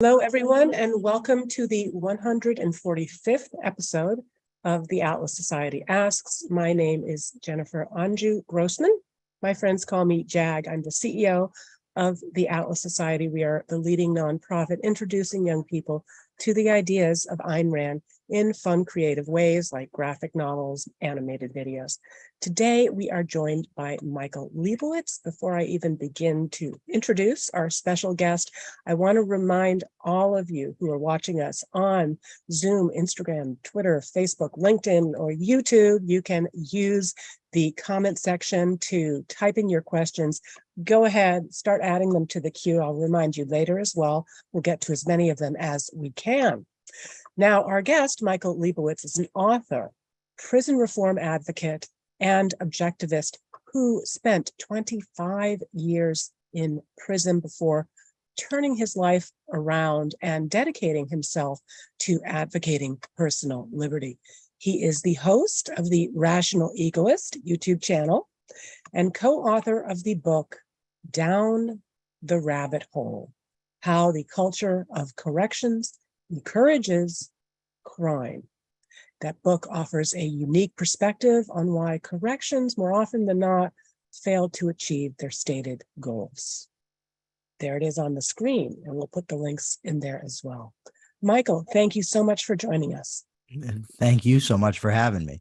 Hello, everyone, and welcome to the 145th episode of the Atlas Society Asks. My name is Jennifer Grossman. My friends call me Jag. I'm the CEO of the Atlas Society. We are the leading nonprofit introducing young people to the ideas of Ayn Rand in fun, creative ways like graphic novels, animated videos. Today, we are joined by Michael Liebowitz. Before I even begin to introduce our special guest, I want to remind all of you who are watching us on Zoom, Instagram, Twitter, Facebook, LinkedIn, or YouTube, you can use the comment section to type in your questions. Go ahead, start adding them to the queue. I'll remind you later as well. We'll get to as many of them as we can. Now, our guest, Michael Liebowitz, is an author, prison reform advocate, and objectivist who spent 25 years in prison before turning his life around and dedicating himself to advocating personal liberty. He is the host of the Rational Egoist YouTube channel and co-author of the book, Down the Rabbit Hole: How the Culture of Corrections Encourages Crime. That book offers a unique perspective on why corrections, more often than not, fail to achieve their stated goals. There it is on the screen, and we'll put the links in there as well. Michael, thank you so much for joining us. Thank you so much for having me.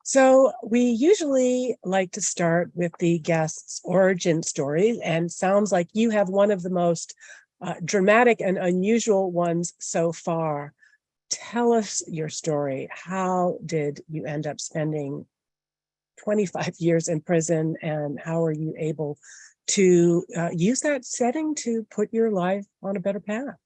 So we usually like to start with the guest's origin story, and sounds like you have one of the most dramatic and unusual ones so far. Tell us your story. How did you end up spending 25 years in prison, and how are you able to use that setting to put your life on a better path?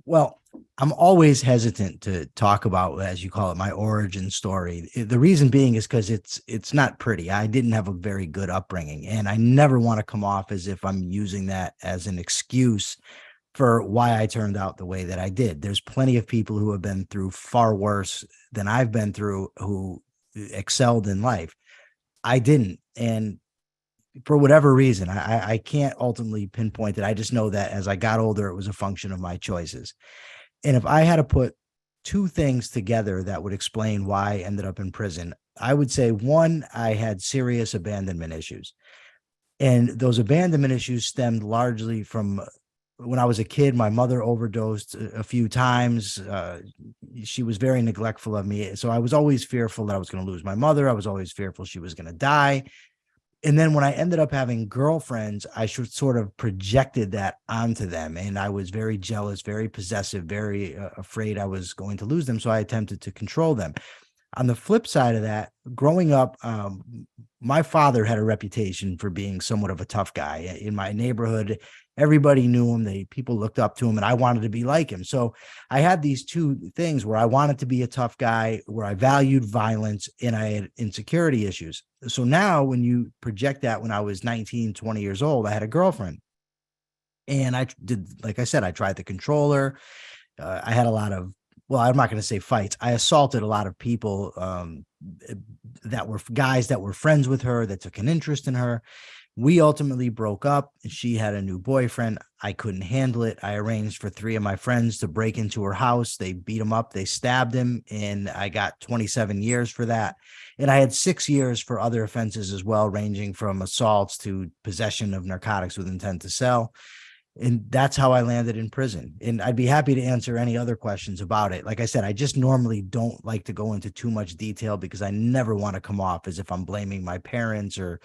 Well, I'm always hesitant to talk about, as you call it, my origin story. The reason being is because it's not pretty. I didn't have a very good upbringing, and I never want to come off as if I'm using that as an excuse for why I turned out the way that I did. There's plenty of people who have been through far worse than I've been through who excelled in life. I didn't. And for whatever reason, I can't ultimately pinpoint it. I just know that as I got older, it was a function of my choices. And if I had to put two things together that would explain why I ended up in prison, I would say, one, I had serious abandonment issues. And those abandonment issues stemmed largely from when I was a kid. My mother overdosed a few times. She was very neglectful of me. So I was always fearful that I was going to lose my mother. I was always fearful she was going to die. And then when I ended up having girlfriends, I sort of projected that onto them. And I was very jealous, very possessive, very afraid I was going to lose them. So I attempted to control them. On the flip side of that, growing up, my father had a reputation for being somewhat of a tough guy. In my neighborhood, everybody knew him. People looked up to him, and I wanted to be like him. So I had these two things where I wanted to be a tough guy, where I valued violence, and I had insecurity issues. So now when you project that, when I was 19, 20 years old, I had a girlfriend. And I did, like I said, I tried to control her. I had a lot of, well, I'm not going to say fights. I assaulted a lot of people that were guys that were friends with her, that took an interest in her. We ultimately broke up. She had a new boyfriend. I couldn't handle it. I arranged for 3 of my friends to break into her house. They beat him up. They stabbed him. And I got 27 years for that. And I had 6 years for other offenses as well, ranging from assaults to possession of narcotics with intent to sell. And that's how I landed in prison. And I'd be happy to answer any other questions about it. Like I said, I just normally don't like to go into too much detail because I never want to come off as if I'm blaming my parents or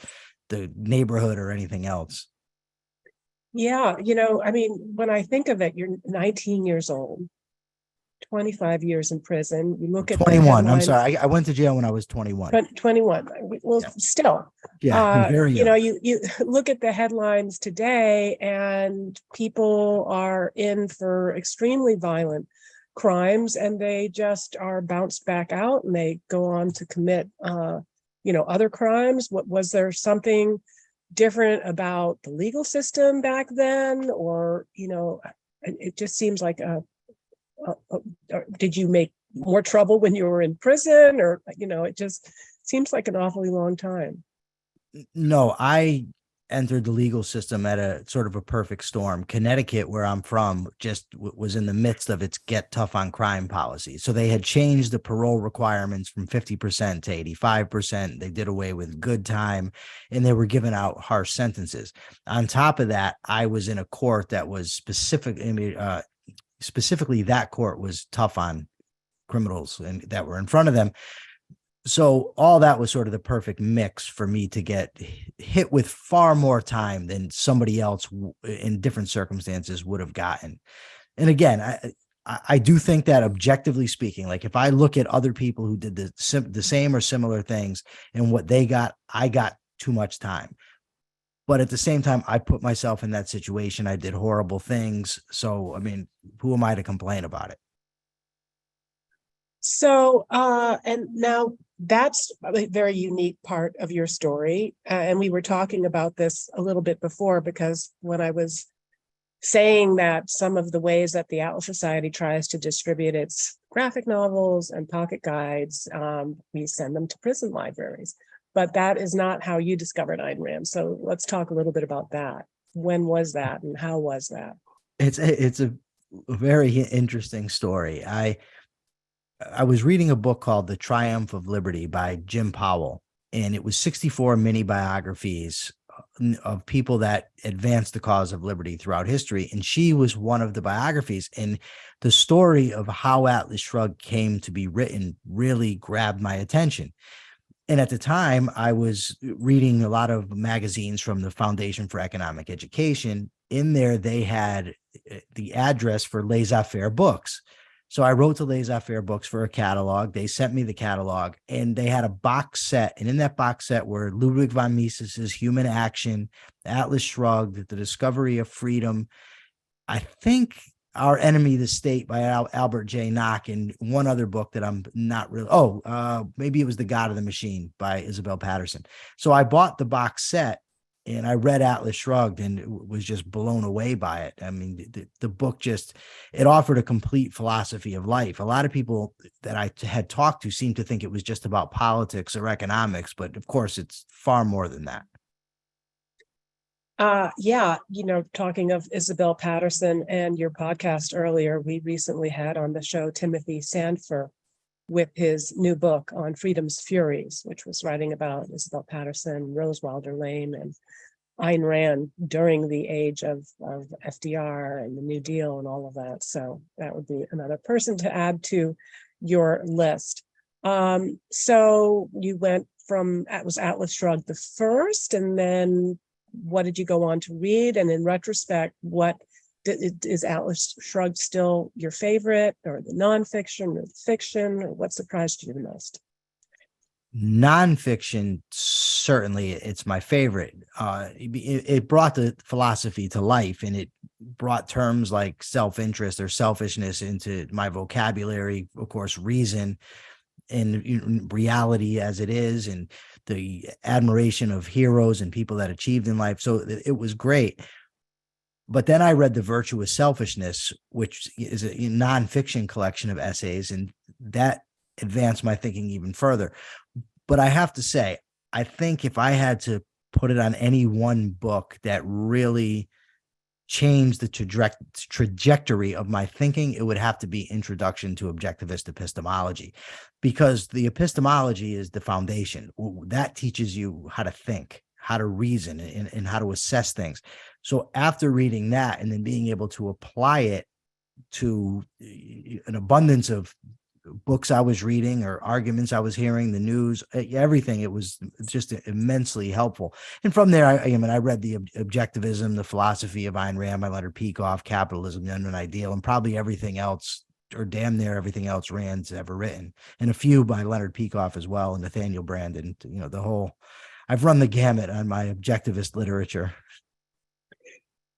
the neighborhood or anything else. Yeah, I mean, when I think of it, you're 19 years old, 25 years in prison. You look at 21. I'm sorry. I went to jail when I was 21. 21. Well, yeah. Still, very young. You look at the headlines today, and people are in for extremely violent crimes, and they just are bounced back out, and they go on to commit, other crimes. Was there something different about the legal system back then, or it just seems like did you make more trouble when you were in prison, or it just seems like an awfully long time? No, I entered the legal system at a sort of a perfect storm. Connecticut, where I'm from, just was in the midst of its get tough on crime policy. So they had changed the parole requirements from 50% to 85%. They did away with good time, and they were giving out harsh sentences. On top of that, I was in a court that was specifically that court was tough on criminals and that were in front of them. So all that was sort of the perfect mix for me to get hit with far more time than somebody else in different circumstances would have gotten. And again, I do think that objectively speaking, like if I look at other people who did the same or similar things and what they got, I got too much time. But at the same time, I put myself in that situation. I did horrible things. So, I mean, who am I to complain about it? So, and now that's a very unique part of your story. And we were talking about this a little bit before, because when I was saying that some of the ways that the Atlas Society tries to distribute its graphic novels and pocket guides, we send them to prison libraries. But that is not how you discovered Ayn Rand. So let's talk a little bit about that. When was that and how was that? It's a very interesting story. I was reading a book called The Triumph of Liberty by Jim Powell, and it was 64 mini biographies of people that advanced the cause of liberty throughout history. And she was one of the biographies. And the story of how Atlas Shrugged came to be written really grabbed my attention. And at the time, I was reading a lot of magazines from the Foundation for Economic Education. In there, they had the address for Laissez-Faire Books. So I wrote to Laissez-Faire Books for a catalog. They sent me the catalog, and they had a box set. And in that box set were Ludwig von Mises's Human Action, Atlas Shrugged, The Discovery of Freedom, I think Our Enemy, the State by Albert J. Nock, and one other book that I'm not really, maybe it was The God of the Machine by Isabel Patterson. So I bought the box set, and I read Atlas Shrugged and was just blown away by it. I mean, the book it offered a complete philosophy of life. A lot of people that I had talked to seemed to think it was just about politics or economics, but of course it's far more than that. Yeah, talking of Isabel Patterson and your podcast earlier, we recently had on the show Timothy Sandfer with his new book on Freedom's Furies, which was writing about Isabel Patterson, Rose Wilder Lane, and Ayn Rand during the age of FDR and the New Deal and all of that. So that would be another person to add to your list. So you went from, was Atlas Shrugged the first, and then what did you go on to read? And in retrospect, what is Atlas Shrugged still your favorite, or the nonfiction or the fiction, or what surprised you the most? Nonfiction, certainly it's my favorite. It brought the philosophy to life, and it brought terms like self-interest or selfishness into my vocabulary. Of course, reason and reality as it is, and the admiration of heroes and people that achieved in life. So it was great. But then I read The Virtuous Selfishness, which is a nonfiction collection of essays, and that advanced my thinking even further. But I have to say, I think if I had to put it on any one book that really changed the trajectory of my thinking, it would have to be Introduction to Objectivist Epistemology, because the epistemology is the foundation. That teaches you how to think, how to reason, and how to assess things. So after reading that and then being able to apply it to an abundance of books I was reading or arguments I was hearing, the news, everything, it was just immensely helpful. And from there, I read the Objectivism, the Philosophy of Ayn Rand by Leonard Peikoff, Capitalism, the Unknown Ideal, and probably everything else, or damn near everything else Rand's ever written, and a few by Leonard Peikoff as well, and Nathaniel Branden. I've run the gamut on my objectivist literature.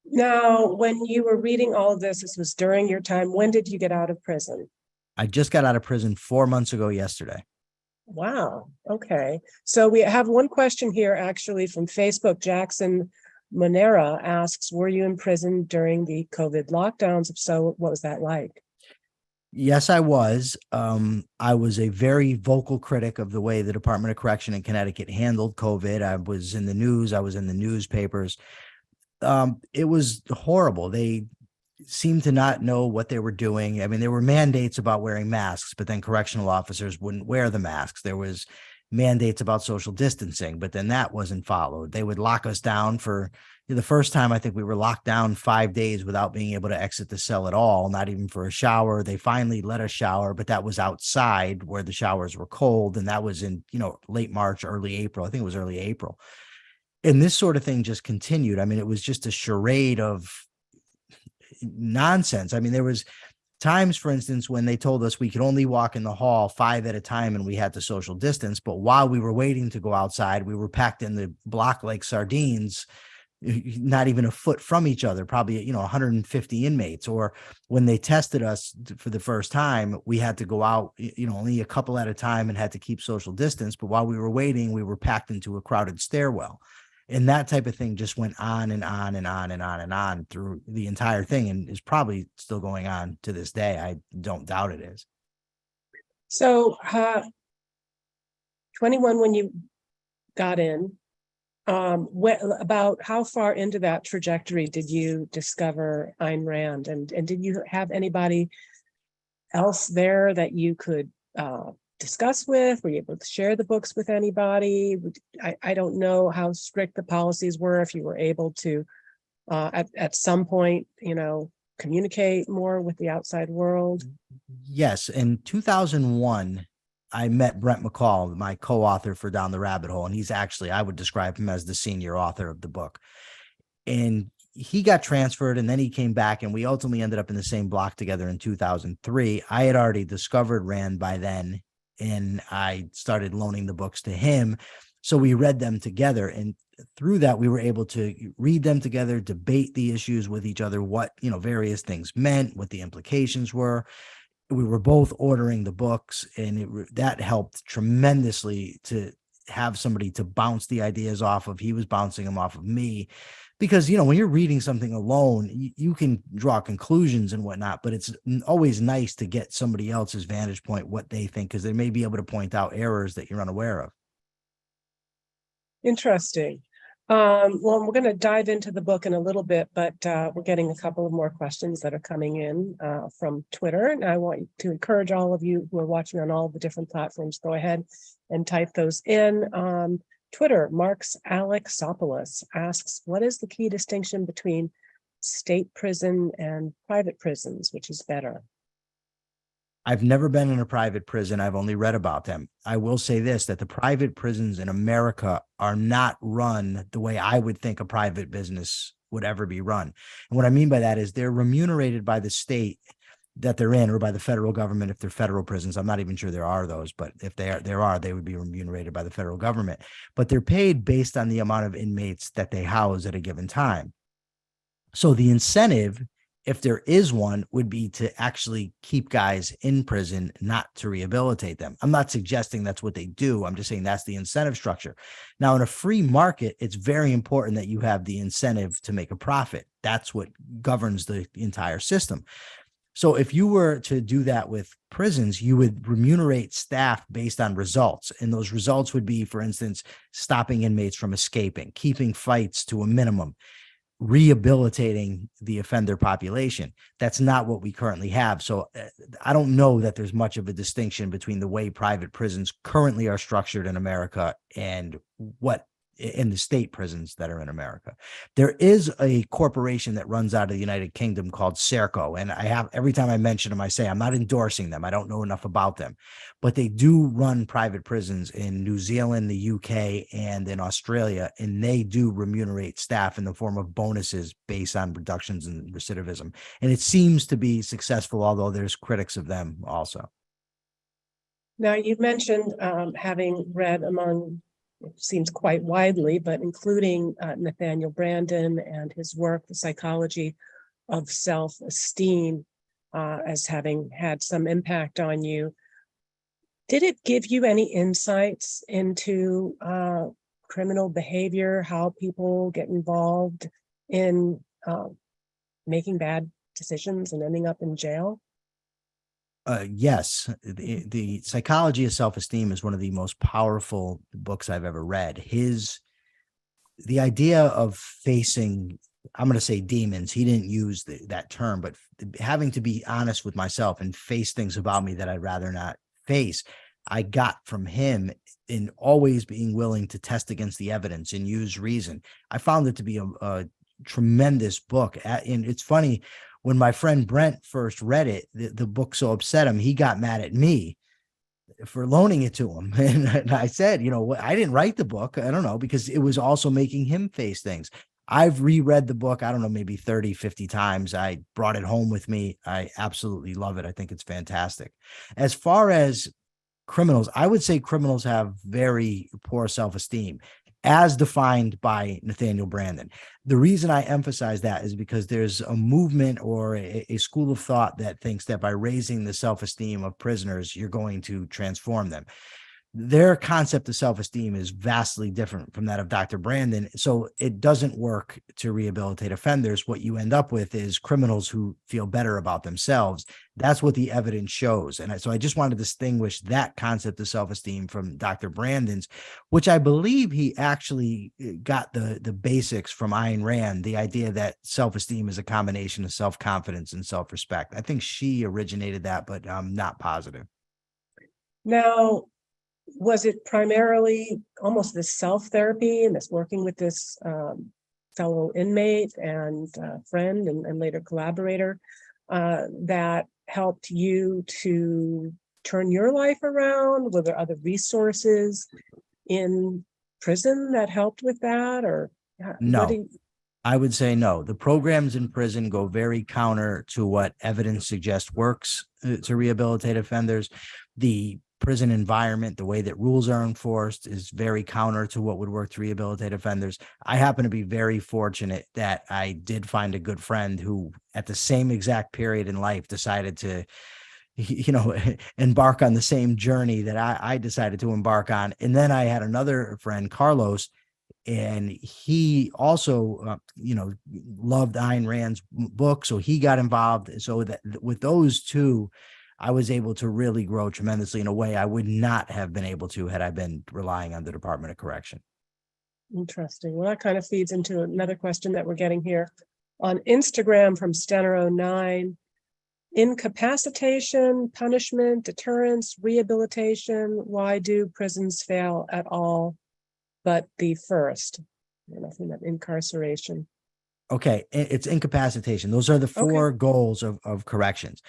Now, when you were reading all of this was during your time. When did you get out of prison? I just got out of prison 4 months ago yesterday. Wow. Okay. So we have one question here actually from Facebook. Jackson Monera asks, were you in prison during the COVID lockdowns? If so, what was that like? Yes, I was. I was a very vocal critic of the way the Department of Correction in Connecticut handled COVID. I was in the news. I was in the newspapers. It was horrible. They seemed to not know what they were doing. I mean, there were mandates about wearing masks, but then correctional officers wouldn't wear the masks. There was mandates about social distancing, but then that wasn't followed. They would lock us down for the first time. I think we were locked down 5 days without being able to exit the cell at all, not even for a shower. They finally let us shower, but that was outside where the showers were cold. And that was in, late March, early April. I think it was early April. And this sort of thing just continued. I mean, it was just a charade of nonsense. I mean, there was times, for instance, when they told us we could only walk in the hall 5 at a time and we had to social distance. But while we were waiting to go outside, we were packed in the block like sardines, not even a foot from each other, probably, 150 inmates. Or when they tested us for the first time, we had to go out, only a couple at a time and had to keep social distance. But while we were waiting, we were packed into a crowded stairwell. And that type of thing just went on and on and on and on and on through the entire thing, and is probably still going on to this day. I don't doubt it is. So 21 when you got in, about how far into that trajectory did you discover Ayn Rand? And did you have anybody else there that you could discuss with? Were you able to share the books with anybody? I don't know how strict the policies were, if you were able to at some point, communicate more with the outside world. Yes. In 2001, I met Brent McCall, my co-author for Down the Rabbit Hole. And he's actually, I would describe him as the senior author of the book. And he got transferred and then he came back and we ultimately ended up in the same block together in 2003. I had already discovered Rand by then, and I started loaning the books to him. So we read them together. And through that, we were able to read them together, debate the issues with each other, what, various things meant, what the implications were. We were both ordering the books, and that helped tremendously to have somebody to bounce the ideas off of. He was bouncing them off of me. Because, when you're reading something alone, you can draw conclusions and whatnot, but it's always nice to get somebody else's vantage point, what they think, because they may be able to point out errors that you're unaware of. Interesting. Well, we're going to dive into the book in a little bit, but we're getting a couple of more questions that are coming in from Twitter. And I want to encourage all of you who are watching on all the different platforms, go ahead and type those in. Twitter, Marx Alexopoulos asks, what is the key distinction between state prison and private prisons? Which is better? I've never been in a private prison. I've only read about them. I will say this, that the private prisons in America are not run the way I would think a private business would ever be run. And what I mean by that is they're remunerated by the state that they're in, or by the federal government if they're federal prisons. I'm not even sure there are those, but if they would be remunerated by the federal government. But they're paid based on the amount of inmates that they house at a given time. So the incentive, if there is one, would be to actually keep guys in prison, not to rehabilitate them. I'm not suggesting that's what they do. I'm just saying that's the incentive structure. Now, in a free market, it's very important that you have the incentive to make a profit. That's what governs the entire system. So if you were to do that with prisons, you would remunerate staff based on results. And those results would be, for instance, stopping inmates from escaping, keeping fights to a minimum, rehabilitating the offender population. That's not what we currently have. So I don't know that there's much of a distinction between the way private prisons currently are structured in America and what in the state prisons that are in America. There is a corporation that runs out of the United Kingdom called Serco. And every time I mention them, I say, I'm not endorsing them. I don't know enough about them, but they do run private prisons in New Zealand, the UK, and in Australia. And they do remunerate staff in the form of bonuses based on reductions in recidivism. And it seems to be successful, although there's critics of them also. Now, you mentioned having read among, it seems quite widely, but including Nathaniel Branden and his work, The Psychology of Self-Esteem, as having had some impact on you. Did it give you any insights into criminal behavior, how people get involved in making bad decisions and ending up in jail? Yes, the Psychology of Self-Esteem is one of the most powerful books I've ever read. The idea of facing, I'm going to say demons. He didn't use that term, but having to be honest with myself and face things about me that I'd rather not face, I got from him, in always being willing to test against the evidence and use reason. I found it to be a tremendous book. And it's funny, when my friend Brent first read it, the book so upset him, he got mad at me for loaning it to him. And I said, I didn't write the book. I don't know, because it was also making him face things. I've reread the book, I don't know, maybe 30, 50 times. I brought it home with me. I absolutely love it. I think it's fantastic. As far as criminals, I would say criminals have very poor self-esteem, as defined by Nathaniel Branden. The reason I emphasize that is because there's a movement or a school of thought that thinks that by raising the self-esteem of prisoners, you're going to transform them. Their concept of self-esteem is vastly different from that of Dr. Branden. So it doesn't work to rehabilitate offenders. What you end up with is criminals who feel better about themselves. That's what the evidence shows. And so I just want to distinguish that concept of self-esteem from Dr. Branden's, which I believe he actually got the basics from Ayn Rand, the idea that self-esteem is a combination of self-confidence and self-respect. I think she originated that, but I'm not positive. Now, was it primarily almost this self-therapy and this working with this fellow inmate and friend and later collaborator that helped you to turn your life around? Were there other resources in prison that helped with that? Or no? I would say no. The programs in prison go very counter to what evidence suggests works to rehabilitate offenders. The prison environment, the way that rules are enforced, is very counter to what would work to rehabilitate offenders. I happen to be very fortunate that I did find a good friend who, at the same exact period in life, decided to embark on the same journey that I decided to embark on. And then I had another friend, Carlos, and he also, loved Ayn Rand's book. So he got involved. So that with those two, I was able to really grow tremendously in a way I would not have been able to had I been relying on the Department of Correction. Interesting. Well, that kind of feeds into another question that we're getting here on Instagram from Stenner09. Incapacitation, punishment, deterrence, rehabilitation. Why do prisons fail at all but the first? Nothing but incarceration. Okay, it's incapacitation. Those are the four goals of corrections.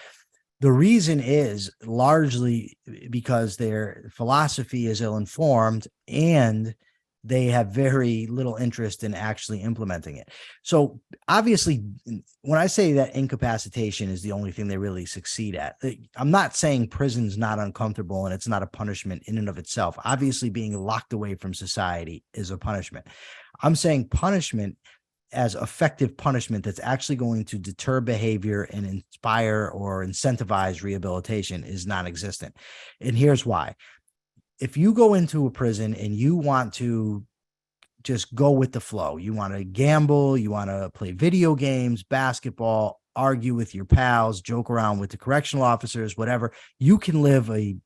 The reason is largely because their philosophy is ill-informed and they have very little interest in actually implementing it. So obviously, when I say that incapacitation is the only thing they really succeed at, I'm not saying prison's not uncomfortable and it's not a punishment in and of itself. Obviously, being locked away from society is a punishment. I'm saying punishment as effective punishment that's actually going to deter behavior and inspire or incentivize rehabilitation is non-existent. And here's why. If you go into a prison and you want to just go with the flow, you want to gamble, you want to play video games, basketball, argue with your pals, joke around with the correctional officers, whatever, you can live a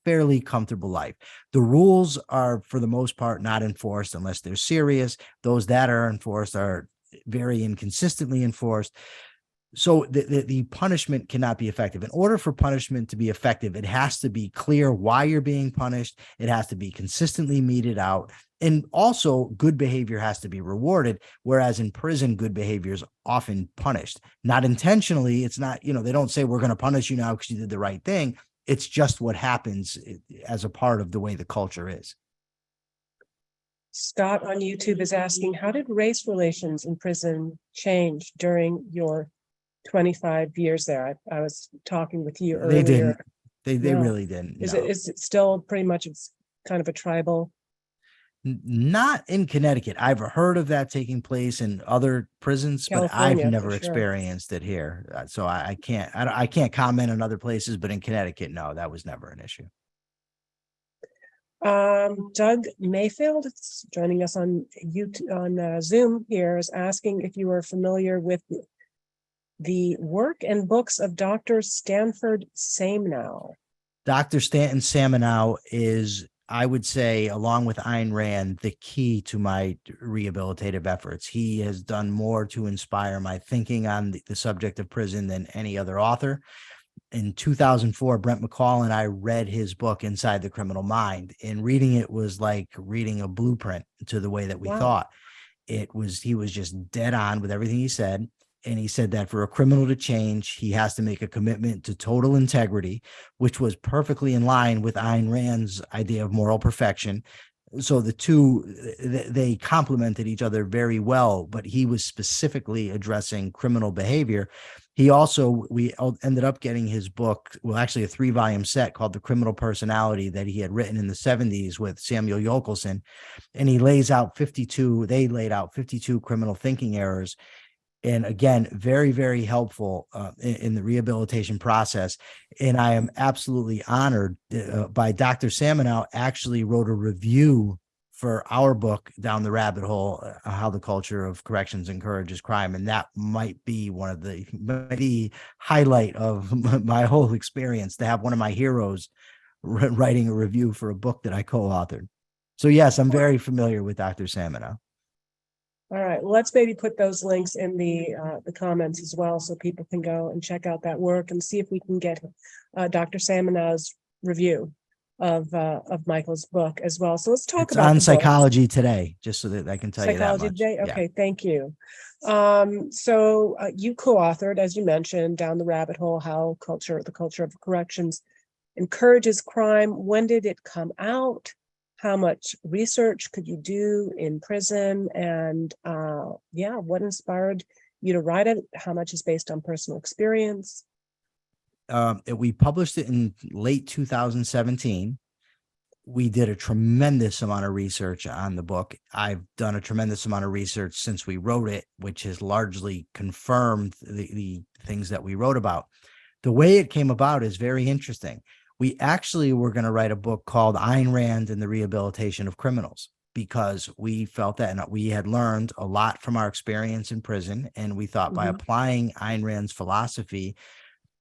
fairly comfortable life. The rules are, for the most part, not enforced unless they're serious. Those that are enforced are very inconsistently enforced. So the punishment cannot be effective. In order for punishment to be effective, it has to be clear why you're being punished. It has to be consistently meted out. And also, good behavior has to be rewarded, whereas in prison, good behavior is often punished. Not intentionally. It's not, they don't say, we're going to punish you now because you did the right thing. It's just what happens as a part of the way the culture is. Scott on YouTube is asking, how did race relations in prison change during your 25 years there? I was talking with you earlier. They didn't. They really didn't. Is it still pretty much, it's kind of a tribal? Not in Connecticut. I've heard of that taking place in other prisons, California, but I've never experienced it here. So I can't comment on other places, but in Connecticut, no, that was never an issue. Doug Mayfield is joining us on YouTube, on Zoom here, is asking if you are familiar with the work and books of Dr. Stanford Samenow. Dr. Stanton Samenow is, I would say, along with Ayn Rand, the key to my rehabilitative efforts. He has done more to inspire my thinking on the subject of prison than any other author. In 2004, Brent McCall and I read his book, Inside the Criminal Mind, and reading it was like reading a blueprint to the way that we thought. He was just dead on with everything he said. And he said that for a criminal to change, he has to make a commitment to total integrity, which was perfectly in line with Ayn Rand's idea of moral perfection. So the two, they complemented each other very well, but he was specifically addressing criminal behavior. We ended up getting his book, well, actually a 3-volume set called The Criminal Personality that he had written in the 70s with Samuel Yockelson. And they laid out 52 criminal thinking errors. And again, very, very helpful in the rehabilitation process. And I am absolutely honored by Dr. Samenow actually wrote a review for our book, Down the Rabbit Hole, How the Culture of Corrections Encourages Crime. And that might be the highlight of my whole experience, to have one of my heroes writing a review for a book that I co-authored. So yes, I'm very familiar with Dr. Samenow. All right, well, let's maybe put those links in the comments as well, so people can go and check out that work and see if we can get Dr. Samonow's review of Michael's book as well. So let's talk about on Psychology Today, just so that I can tell you that much. Psychology Today. Okay, thank you. So you co-authored, as you mentioned, Down the Rabbit Hole: How the Culture of Corrections Encourages Crime. When did it come out? How much research could you do in prison? And what inspired you to write it? How much is based on personal experience? We published it in late 2017. We did a tremendous amount of research on the book. I've done a tremendous amount of research since we wrote it, which has largely confirmed the things that we wrote about. The way it came about is very interesting. We actually were going to write a book called Ayn Rand and the Rehabilitation of Criminals, because we felt that, and we had learned a lot from our experience in prison. And we thought by applying Ayn Rand's philosophy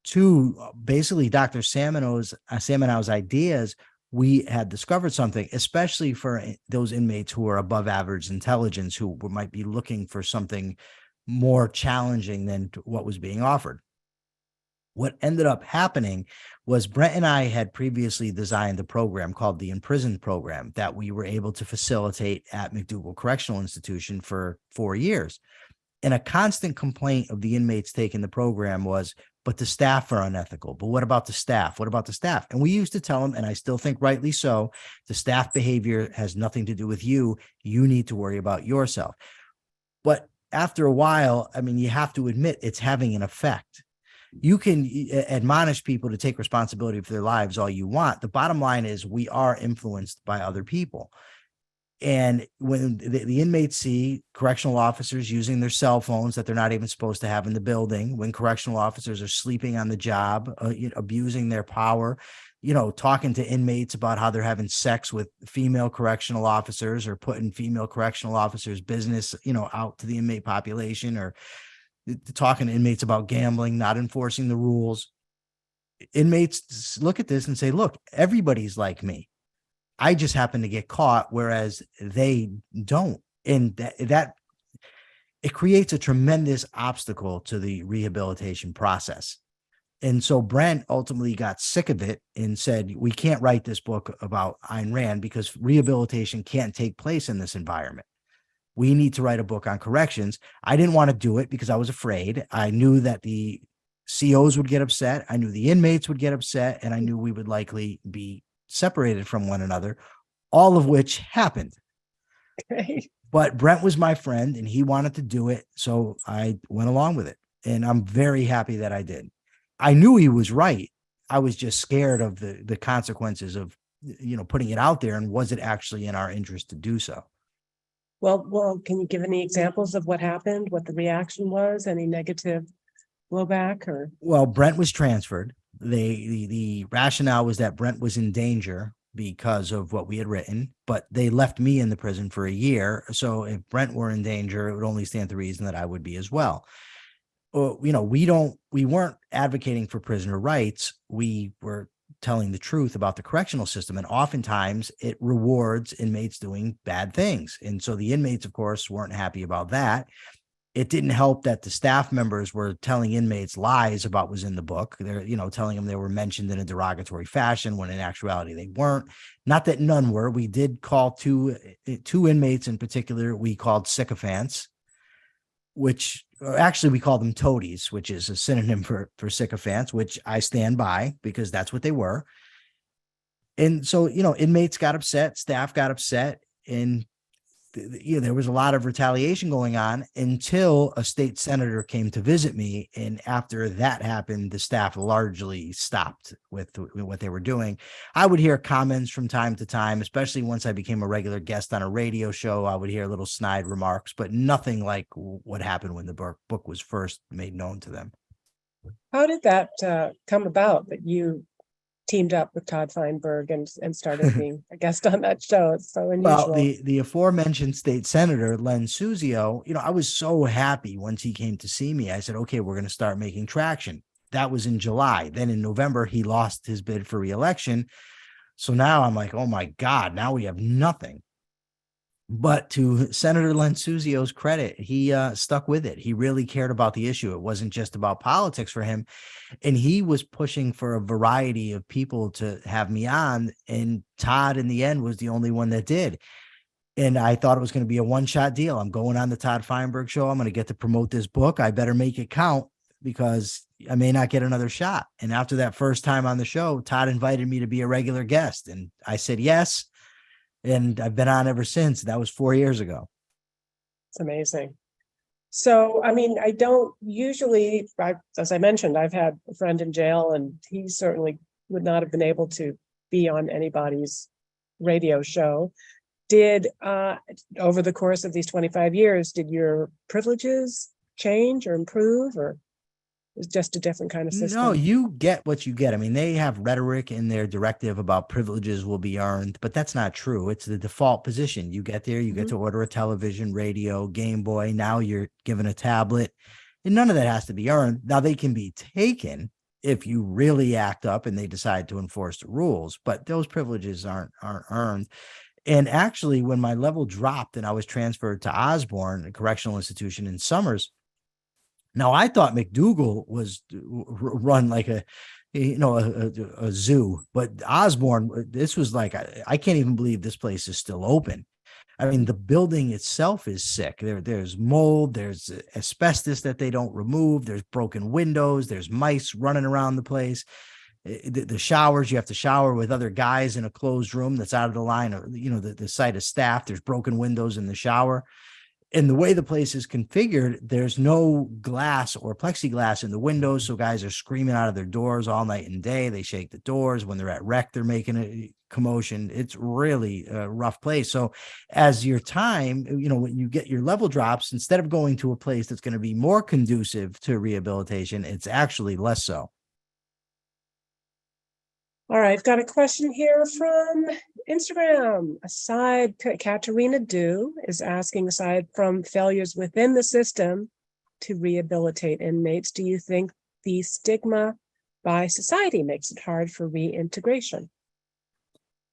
to basically Dr. Samonow's ideas, we had discovered something, especially for those inmates who are above average intelligence, who might be looking for something more challenging than what was being offered. What ended up happening was Brent and I had previously designed a program called the Imprisoned Program that we were able to facilitate at McDougall Correctional Institution for 4 years. And a constant complaint of the inmates taking the program was, but the staff are unethical. But what about the staff? What about the staff? And we used to tell them, and I still think rightly so, the staff behavior has nothing to do with you. You need to worry about yourself. But after a while, I mean, you have to admit it's having an effect. You can admonish people to take responsibility for their lives all you want. The bottom line is we are influenced by other people. And when the inmates see correctional officers using their cell phones that they're not even supposed to have in the building, when correctional officers are sleeping on the job, abusing their power, talking to inmates about how they're having sex with female correctional officers, or putting female correctional officers' business, out to the inmate population, or talking to inmates about gambling, not enforcing the rules. Inmates look at this and say, look, everybody's like me. I just happen to get caught, whereas they don't. And that it creates a tremendous obstacle to the rehabilitation process. And so Brent ultimately got sick of it and said, we can't write this book about Ayn Rand because rehabilitation can't take place in this environment. We need to write a book on corrections. I didn't want to do it because I was afraid. I knew that the COs would get upset. I knew the inmates would get upset, and I knew we would likely be separated from one another, all of which happened. Okay. But Brent was my friend and he wanted to do it. So I went along with it, and I'm very happy that I did. I knew he was right. I was just scared of the consequences of, putting it out there, and was it actually in our interest to do so? Well, can you give any examples of what happened, what the reaction was, any negative blowback? Or well, Brent was transferred. The rationale was that Brent was in danger because of what we had written, but they left me in the prison for a year. So if Brent were in danger, it would only stand to reason that I would be as well. we weren't advocating for prisoner rights. We were telling the truth about the correctional system. And oftentimes it rewards inmates doing bad things. And so the inmates, of course, weren't happy about that. It didn't help that the staff members were telling inmates lies about what was in the book. They're, telling them they were mentioned in a derogatory fashion when in actuality they weren't. Not that none were. We did call two inmates in particular, we called sycophants, which actually we call them toadies, which is a synonym for sycophants, which I stand by because that's what they were. And so, inmates got upset, staff got upset, and there was a lot of retaliation going on until a state senator came to visit me. And after that happened, the staff largely stopped with what they were doing. I would hear comments from time to time, especially once I became a regular guest on a radio show. I would hear little snide remarks, but nothing like what happened when the book was first made known to them. How did that come about that you teamed up with Todd Feinberg and started being a guest on that show? It's so unusual. Well, the aforementioned state senator, Len Suzio, I was so happy once he came to see me. I said, okay, we're going to start making traction. That was in July. Then in November, he lost his bid for reelection. So now I'm like, oh my God, now we have nothing. But to Senator Len Suzio's credit, he stuck with it. He really cared about the issue. It wasn't just about politics for him. And he was pushing for a variety of people to have me on. And Todd, in the end, was the only one that did. And I thought it was going to be a one-shot deal. I'm going on the Todd Feinberg show. I'm going to get to promote this book. I better make it count because I may not get another shot. And after that first time on the show, Todd invited me to be a regular guest. And I said yes. And I've been on ever since. That was 4 years ago. It's amazing. So, I don't usually, as I mentioned, I've had a friend in jail, and he certainly would not have been able to be on anybody's radio show. Did, over the course of these 25 years, did your privileges change or improve, or is just a different kind of system? No, you get what you get. They have rhetoric in their directive about privileges will be earned, but that's not true. It's the default position. You get there, you get to order a television, radio, Game Boy. Now you're given a tablet, and none of that has to be earned. Now they can be taken if you really act up and they decide to enforce the rules, but those privileges aren't earned. And actually, when my level dropped and I was transferred to Osborne, a correctional institution in Summers, now, I thought McDougal was run like a zoo, but Osborne, this was like, I can't even believe this place is still open. The building itself is sick. There's mold, there's asbestos that they don't remove, there's broken windows, there's mice running around the place. The showers, you have to shower with other guys in a closed room that's out of the line of, the sight of staff. There's broken windows in the shower. And the way the place is configured, there's no glass or plexiglass in the windows. So guys are screaming out of their doors all night and day. They shake the doors. When they're at rec, they're making a commotion. It's really a rough place. So as your time, when you get your level drops, instead of going to a place that's going to be more conducive to rehabilitation, it's actually less so. All right, I've got a question here from Instagram. Katerina Du is asking, aside from failures within the system to rehabilitate inmates, do you think the stigma by society makes it hard for reintegration?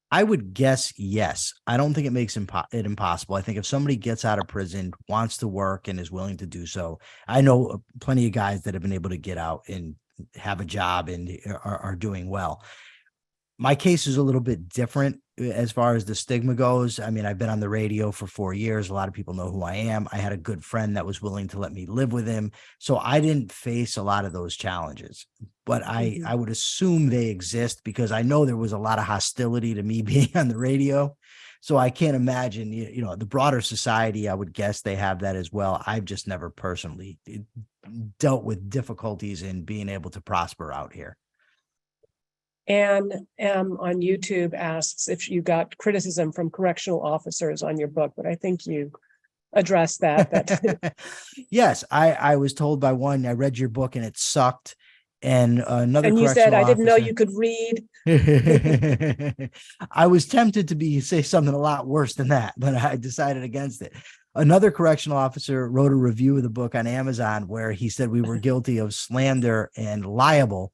I would guess yes. I don't think it makes it impossible. I think if somebody gets out of prison, wants to work, and is willing to do so, I know plenty of guys that have been able to get out and have a job and are doing well. My case is a little bit different as far as the stigma goes. I've been on the radio for 4 years. A lot of people know who I am. I had a good friend that was willing to let me live with him. So I didn't face a lot of those challenges, but I would assume they exist because I know there was a lot of hostility to me being on the radio. So I can't imagine, the broader society, I would guess they have that as well. I've just never personally dealt with difficulties in being able to prosper out here. And on YouTube asks if you got criticism from correctional officers on your book, but I think you addressed that. Yes, I was told by one, I read your book and it sucked. And another and you said, I didn't know you could read. I was tempted to say something a lot worse than that, but I decided against it. Another correctional officer wrote a review of the book on Amazon where he said we were guilty of slander and libel.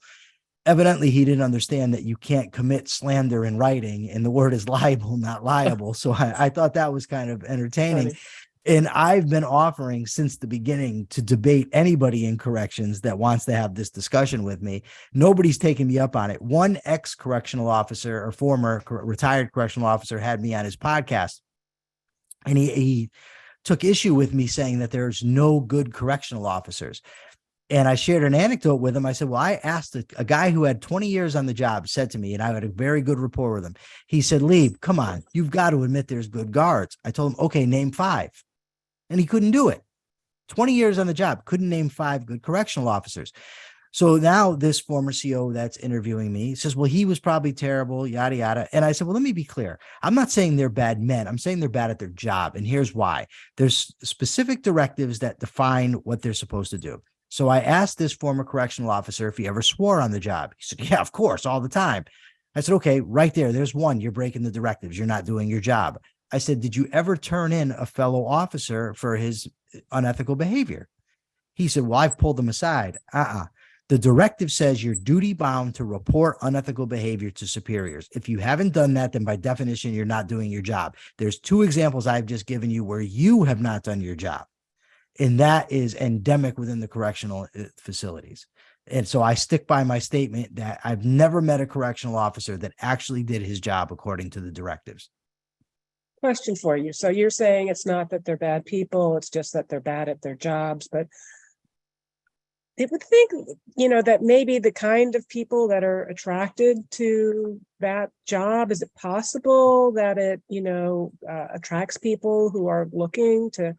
Evidently, he didn't understand that you can't commit slander in writing, and the word is libel, not liable. So I thought that was kind of entertaining. Funny. And I've been offering since the beginning to debate anybody in corrections that wants to have this discussion with me. Nobody's taken me up on it. One ex-correctional officer or former retired correctional officer had me on his podcast, and he took issue with me saying that there's no good correctional officers. And I shared an anecdote with him. I said, well, I asked a guy who had 20 years on the job said to me, and I had a very good rapport with him. He said, Lieb, come on, you've got to admit there's good guards. I told him, okay, name 5. And he couldn't do it. 20 years on the job, couldn't name 5 good correctional officers. So now this former CO that's interviewing me says, well, he was probably terrible, yada, yada. And I said, well, let me be clear. I'm not saying they're bad men. I'm saying they're bad at their job. And here's why. There's specific directives that define what they're supposed to do. So I asked this former correctional officer if he ever swore on the job. He said, yeah, of course, all the time. I said, okay, right there. There's one. You're breaking the directives. You're not doing your job. I said, did you ever turn in a fellow officer for his unethical behavior? He said, well, I've pulled them aside. The directive says you're duty bound to report unethical behavior to superiors. If you haven't done that, then by definition, you're not doing your job. There's 2 examples I've just given you where you have not done your job. And that is endemic within the correctional facilities. And so I stick by my statement that I've never met a correctional officer that actually did his job according to the directives. Question for you. So you're saying it's not that they're bad people, it's just that they're bad at their jobs, but they would think, that maybe the kind of people that are attracted to that job, is it possible that it, attracts people who are looking to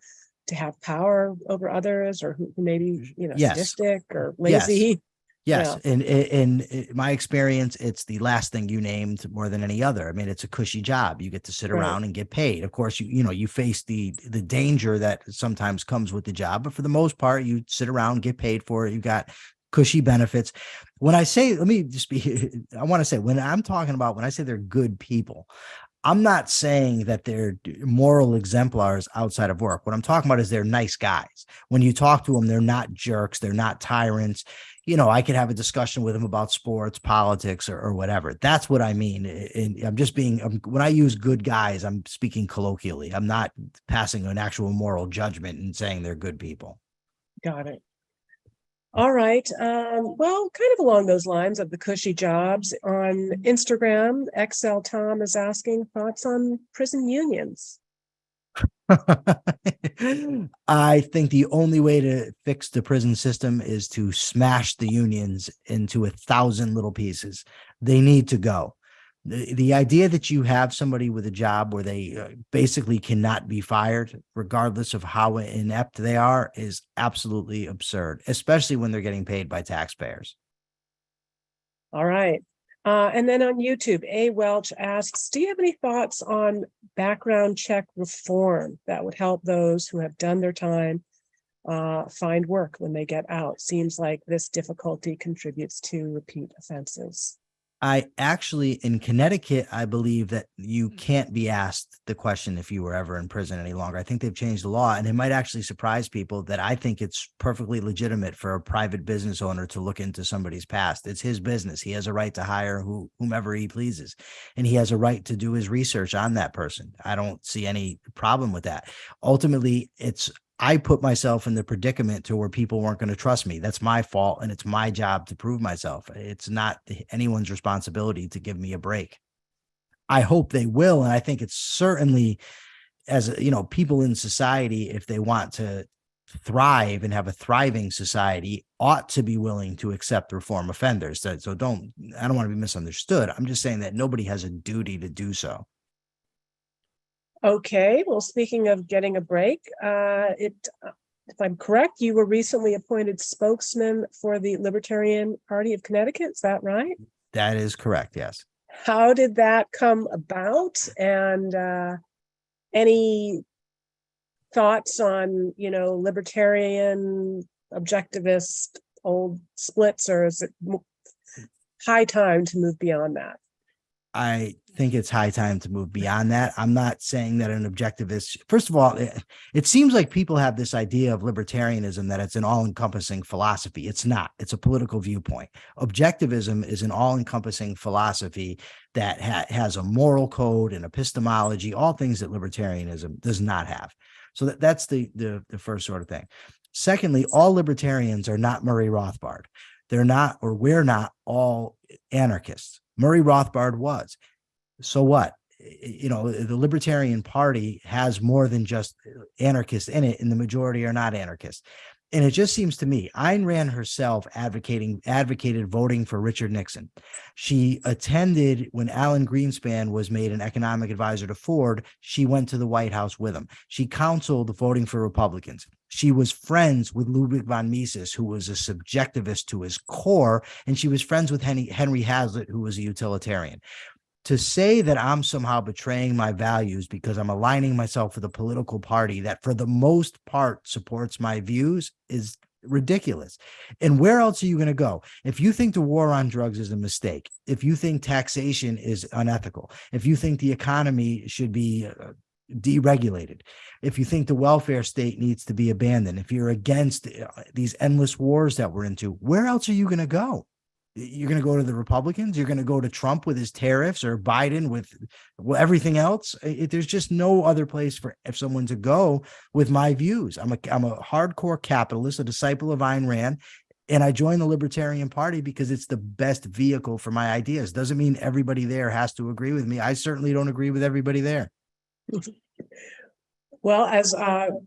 have power over others, or who maybe, Yes. sadistic or lazy? Yes. Yeah. And in my experience, it's the last thing you named more than any other. I mean, it's a cushy job. You get to sit around and get paid. Of course, you face the danger that sometimes comes with the job, but for the most part, you sit around, get paid for it. You got cushy benefits. When I say, I want to say, when I say they're good people, I'm not saying that they're moral exemplars outside of work. What I'm talking about is they're nice guys. When you talk to them, they're not jerks. They're not tyrants. I could have a discussion with them about sports, politics, or whatever. That's what I mean. And when I use good guys, I'm speaking colloquially. I'm not passing an actual moral judgment and saying they're good people. Got it. All right. Well, kind of along those lines of the cushy jobs, on Instagram, XL Tom is asking thoughts on prison unions. I think the only way to fix the prison system is to smash the unions into 1,000 little pieces. They need to go. The idea that you have somebody with a job where they basically cannot be fired, regardless of how inept they are, is absolutely absurd, especially when they're getting paid by taxpayers. All right. And then on YouTube, A. Welch asks, do you have any thoughts on background check reform that would help those who have done their time find work when they get out? Seems like this difficulty contributes to repeat offenses. In Connecticut, I believe that you can't be asked the question if you were ever in prison any longer. I think they've changed the law, and it might actually surprise people that I think it's perfectly legitimate for a private business owner to look into somebody's past. It's his business. He has a right to hire whomever he pleases, and he has a right to do his research on that person. I don't see any problem with that. Ultimately, I put myself in the predicament to where people weren't going to trust me. That's my fault, and it's my job to prove myself. It's not anyone's responsibility to give me a break. I hope they will, and I think it's certainly, as people in society, if they want to thrive and have a thriving society, ought to be willing to accept reform offenders. So I don't want to be misunderstood. I'm just saying that nobody has a duty to do so. Okay, well, speaking of getting a break, if I'm correct, you were recently appointed spokesman for the Libertarian Party of Connecticut. Is that right? That is correct, yes. How did that come about? And any thoughts on, libertarian, objectivist, old splits, or is it high time to move beyond that? I think it's high time to move beyond that. I'm not saying that an objectivist, first of all, it seems like people have this idea of libertarianism that it's an all-encompassing philosophy. It's not. It's a political viewpoint. Objectivism is an all-encompassing philosophy that has a moral code and epistemology, all things that libertarianism does not have. So that's the first sort of thing. Secondly, all libertarians are not Murray Rothbard. They're not, or we're not all anarchists. Murray Rothbard was. So what? The Libertarian Party has more than just anarchists in it, and the majority are not anarchists. And it just seems to me, Ayn Rand herself advocated voting for Richard Nixon. She attended when Alan Greenspan was made an economic advisor to Ford. She went to the White House with him. She counseled voting for Republicans. She was friends with Ludwig von Mises, who was a subjectivist to his core, and she was friends with Henry Hazlitt, who was a utilitarian. To say that I'm somehow betraying my values because I'm aligning myself with a political party that for the most part supports my views is ridiculous. And where else are you going to go? If you think the war on drugs is a mistake, if you think taxation is unethical, if you think the economy should be deregulated, if you think the welfare state needs to be abandoned, if you're against these endless wars that we're into, where else are you going to go? You're going to go to the Republicans? You're going to go to Trump with his tariffs, or Biden with everything else? There's just no other place for someone to go with my views. I'm a hardcore capitalist, a disciple of Ayn Rand, and I joined the Libertarian Party because it's the best vehicle for my ideas. Doesn't mean everybody there has to agree with me. I certainly don't agree with everybody there. Well, as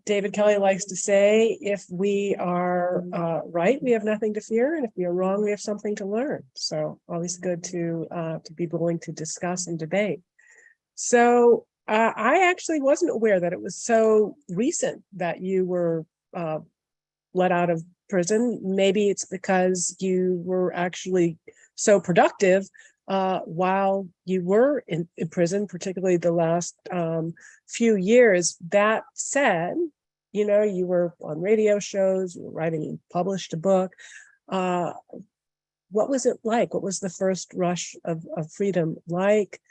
David Kelly likes to say, if we are right, we have nothing to fear, and if we are wrong, we have something to learn. So always good to be willing to discuss and debate. So I actually wasn't aware that it was so recent that you were let out of prison. Maybe it's because you were actually so productive while you were in prison, particularly the last few years. That said, you were on radio shows, you were writing, you published a book. What was it like? What was the first rush of freedom like?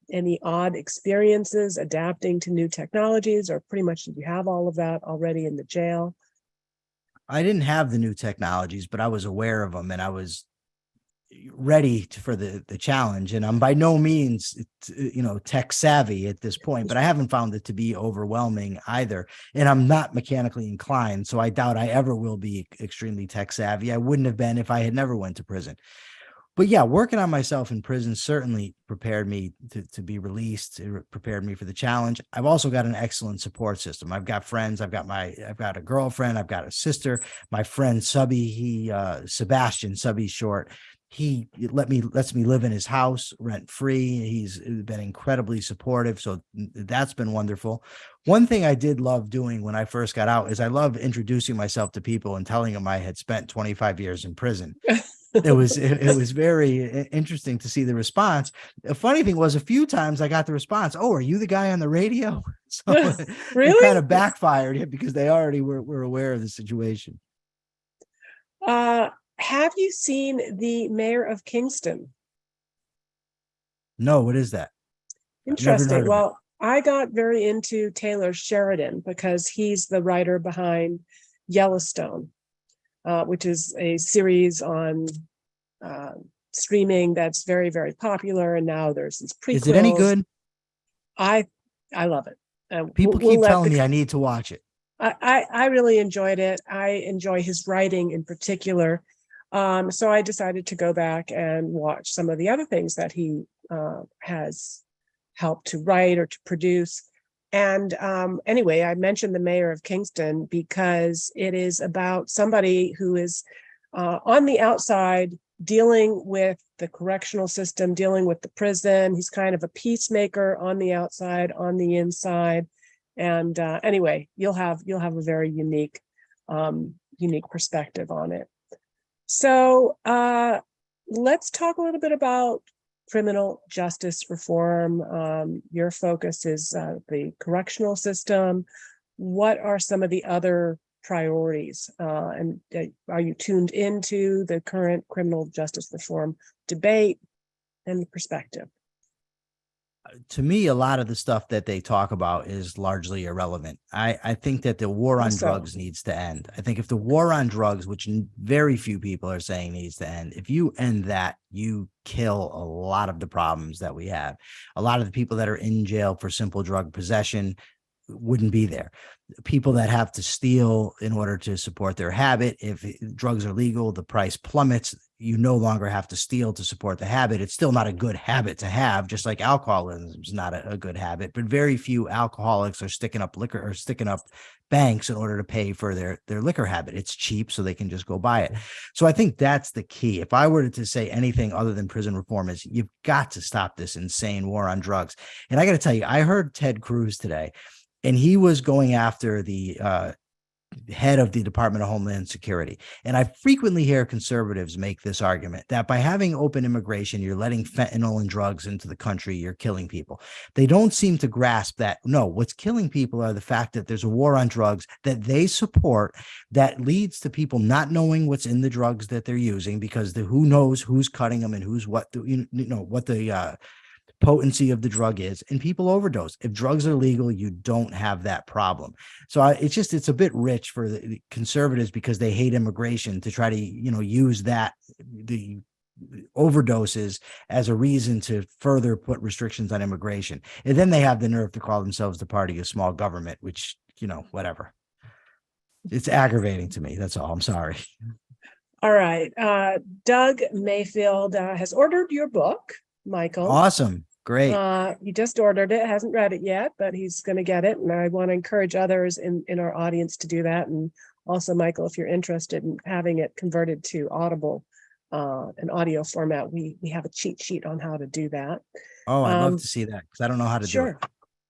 Any odd experiences adapting to new technologies, or pretty much did you have all of that already in the jail? I didn't have the new technologies, but I was aware of them, and I was ready for the challenge. And I'm by no means, tech savvy at this point, but I haven't found it to be overwhelming either. And I'm not mechanically inclined, so I doubt I ever will be extremely tech savvy. I wouldn't have been if I had never went to prison. But yeah, working on myself in prison certainly prepared me to be released. It prepared me for the challenge. I've also got an excellent support system. I've got friends. I've got a girlfriend. I've got a sister. My friend Subby, Sebastian, Subby short, he lets me live in his house rent free. He's been incredibly supportive. So that's been wonderful. One thing I did love doing when I first got out is I love introducing myself to people and telling them I had spent 25 years in prison. It was very interesting to see the response. The funny thing was, a few times I got the response, "Oh, are you the guy on the radio?" So really? It kind of backfired because they already were aware of the situation. Have you seen the mayor of Kingston? No, what is that? Interesting. Well, I got very into Taylor Sheridan because he's the writer behind Yellowstone, which is a series on streaming that's very, very popular. And now there's these prequels. Is it any good? I love it. People keep telling me I need to watch it. I really enjoyed it. I enjoy his writing in particular. So I decided to go back and watch some of the other things that he has helped to write or to produce. And anyway, I mentioned the mayor of Kingston because it is about somebody who is on the outside dealing with the correctional system, dealing with the prison. He's kind of a peacemaker on the outside, on the inside. And anyway, you'll have a very unique perspective on it. So let's talk a little bit about criminal justice reform. Your focus is the correctional system. What are some of the other priorities? And are you tuned into the current criminal justice reform debate and perspective? To me, a lot of the stuff that they talk about is largely irrelevant. I think that the war on So, drugs needs to end. I think if the war on drugs, which very few people are saying needs to end, if you end that, you kill a lot of the problems that we have. A lot of the people that are in jail for simple drug possession wouldn't be there. People that have to steal in order to support their habit, if drugs are legal, the price plummets. You no longer have to steal to support the habit. It's still not a good habit to have, just like alcoholism is not a good habit. But very few alcoholics are sticking up liquor or sticking up banks in order to pay for their liquor habit. It's cheap, so they can just go buy it. So I think that's the key. If I were to say anything other than prison reform, is you've got to stop this insane war on drugs. And I got to tell you, I heard Ted Cruz today, and he was going after the head of the Department of Homeland Security. And I frequently hear conservatives make this argument that by having open immigration, you're letting fentanyl and drugs into the country, you're killing people. They don't seem to grasp that, no, what's killing people are the fact that there's a war on drugs that they support that leads to people not knowing what's in the drugs that they're using, because who knows who's cutting them and who's what the potency of the drug is, and people overdose. If drugs are legal, you don't have that problem. So it's a bit rich for the conservatives, because they hate immigration, to try to use that, the overdoses, as a reason to further put restrictions on immigration. And then they have the nerve to call themselves the party of small government, which whatever. It's aggravating to me. That's all. I'm sorry. all right. Doug Mayfield has ordered your book, Michael. Awesome. Great. He just ordered it, hasn't read it yet, but he's going to get it. And I want to encourage others in our audience to do that. And also, Michael, if you're interested in having it converted to Audible, an audio format, we have a cheat sheet on how to do that. Oh, I'd love to see that, because I don't know how to do it.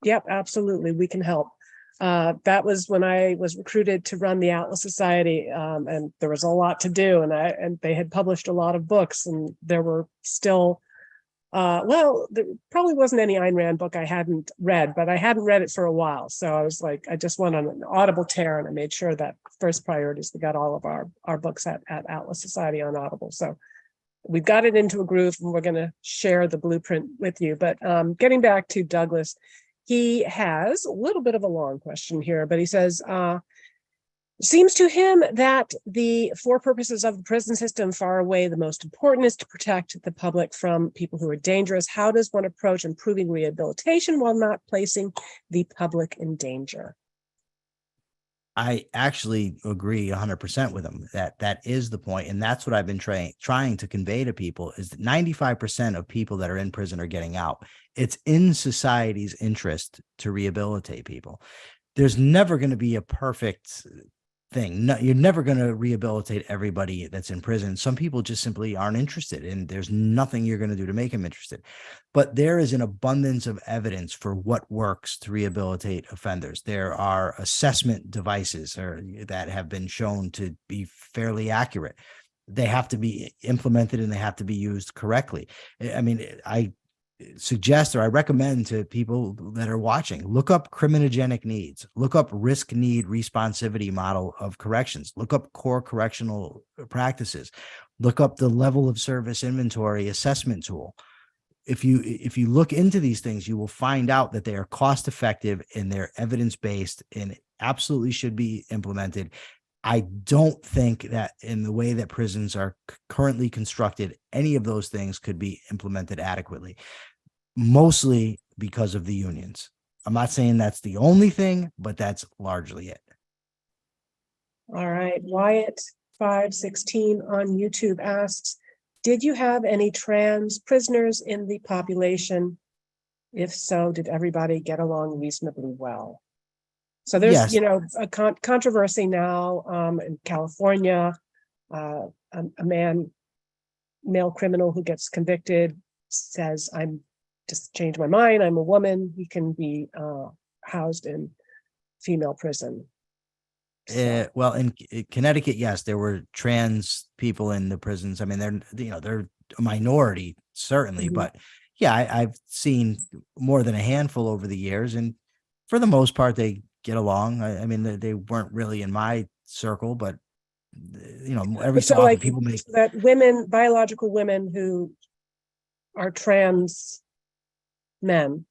Yep, absolutely. We can help. That was when I was recruited to run the Atlas Society, and there was a lot to do. And they had published a lot of books, and there were still there probably wasn't any Ayn Rand book I hadn't read, but I hadn't read it for a while. So I was like, I just went on an Audible tear, and I made sure that first priority is we got all of our books at Atlas Society on Audible. So we've got it into a groove, and we're going to share the blueprint with you. But getting back to Douglas, he has a little bit of a long question here, but he says, seems to him that the four purposes of the prison system, far away the most important, is to protect the public from people who are dangerous. How does one approach improving rehabilitation while not placing the public in danger? I actually agree 100% with him. That is the point. And that's what I've been trying to convey to people, is that 95% of people that are in prison are getting out. It's in society's interest to rehabilitate people. There's never going to be a perfect thing. No, you're never going to rehabilitate everybody that's in prison. Some people just simply aren't interested, and there's nothing you're going to do to make them interested. But there is an abundance of evidence for what works to rehabilitate offenders. There are assessment devices that have been shown to be fairly accurate. They have to be implemented, and they have to be used correctly. I mean, I suggest, or I recommend to people that are watching, look up criminogenic needs, look up risk need responsivity model of corrections, look up core correctional practices, look up the level of service inventory assessment tool. If you look into these things, you will find out that they are cost effective and they're evidence-based and absolutely should be implemented. I don't think that in the way that prisons are currently constructed, any of those things could be implemented adequately, mostly because of the unions. I'm not saying that's the only thing, but that's largely it. All right. Wyatt 516 on YouTube asks, did you have any trans prisoners in the population? If so, did everybody get along reasonably well? So there's, Yes. A controversy now in California. A male criminal who gets convicted says, I'm just changed my mind, I'm a woman. He can be housed in female prison. So. Well, in Connecticut, yes, there were trans people in the prisons. I mean, they're a minority, certainly, but yeah, I've seen more than a handful over the years, and for the most part, they get along. I mean, they weren't really in my circle, but every so often people make that biological women who are trans men.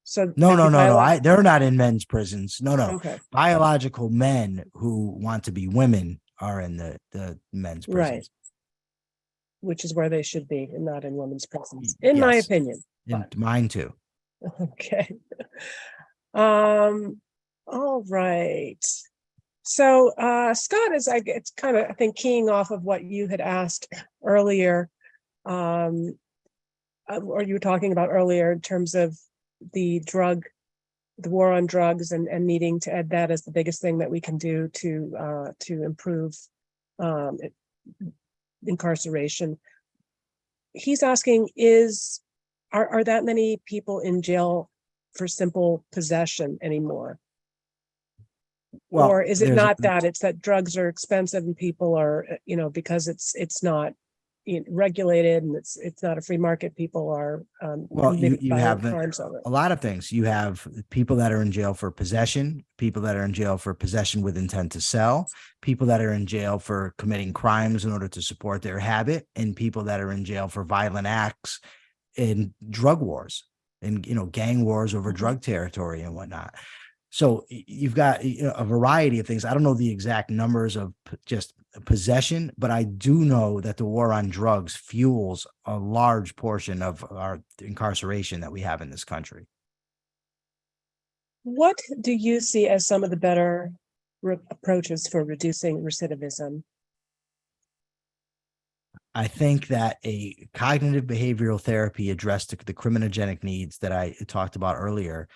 So No, that'd no, be no, no. biolog- They're not in men's prisons. No, no. Okay, Biological men who want to be women are in the men's right, prisons. which is where they should be and not in women's prisons, in my Yes, opinion. and But mine too. okay. All right. So Scott it's kind of, I think, keying off of what you had asked earlier, or you were talking about earlier in terms of the war on drugs and needing to add that as the biggest thing that we can do to improve um, incarceration. He's asking, are that many people in jail for simple possession anymore? Well, Or is it not that it's that drugs are expensive and people are, because it's not regulated and it's not a free market, people are well, committing you violent have crimes of it. a lot of things. You have people that are in jail for possession, people that are in jail for possession with intent to sell, people that are in jail for committing crimes in order to support their habit, and people that are in jail for violent acts in drug wars and gang wars over drug territory and whatnot. So you've got a variety of things. I don't know the exact numbers of just possession, but I do know that the war on drugs fuels a large portion of our incarceration that we have in this country. What do you see as some of the better approaches for reducing recidivism? I think that a cognitive behavioral therapy addressed the criminogenic needs that I talked about earlier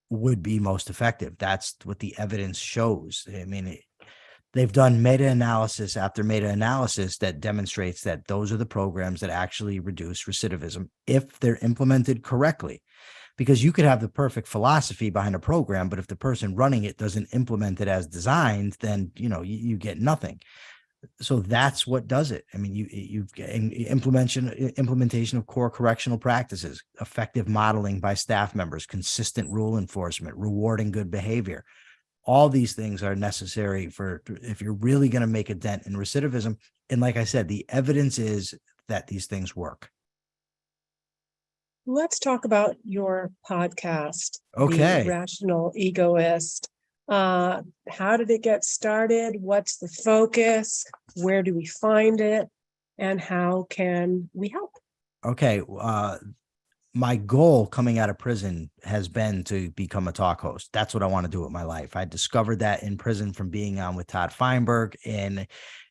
would be most effective. That's what the evidence shows. I mean, they've done meta-analysis after meta-analysis that demonstrates that those are the programs that actually reduce recidivism if they're implemented correctly. Because you could have the perfect philosophy behind a program, but if the person running it doesn't implement it as designed, then you get nothing. So that's what does it. I mean, you've implementation of core correctional practices, effective modeling by staff members, consistent rule enforcement, rewarding good behavior. All these things are necessary for if you're really going to make a dent in recidivism. And like I said, the evidence is that these things work. Let's talk about your podcast, Okay. The Rational Egoist. How did it get started? What's the focus? Where do we find it? And how can we help? Okay. My goal coming out of prison has been to become a talk host. That's what I want to do with my life. I discovered that in prison from being on with Todd Feinburg, and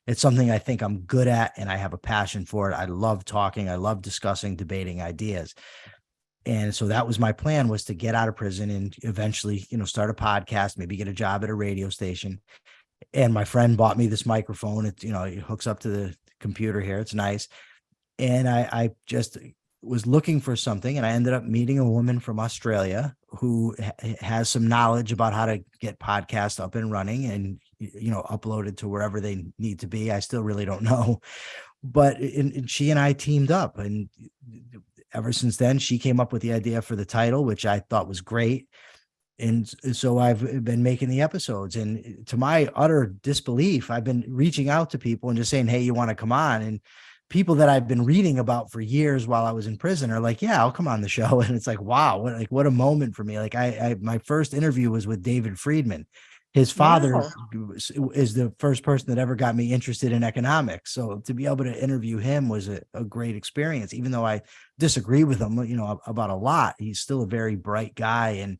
it's something I think I'm good at, and I have a passion for it. I love talking. I love discussing, debating ideas. And so that was my plan, was to get out of prison and eventually, start a podcast, maybe get a job at a radio station. And my friend bought me this microphone. It hooks up to the computer here. It's nice. And I just was looking for something, and I ended up meeting a woman from Australia who has some knowledge about how to get podcasts up and running and, uploaded to wherever they need to be. I still really don't know, but she and I teamed up, and ever since then, she came up with the idea for the title, which I thought was great. And so I've been making the episodes, and to my utter disbelief, I've been reaching out to people and just saying, hey, you want to come on? And people that I've been reading about for years while I was in prison are like, yeah, I'll come on the show. And it's like, wow, what a moment for me. Like my first interview was with David Friedman. His father is the first person that ever got me interested in economics. So to be able to interview him was a great experience, even though I disagree with him, about a lot. He's still a very bright guy and,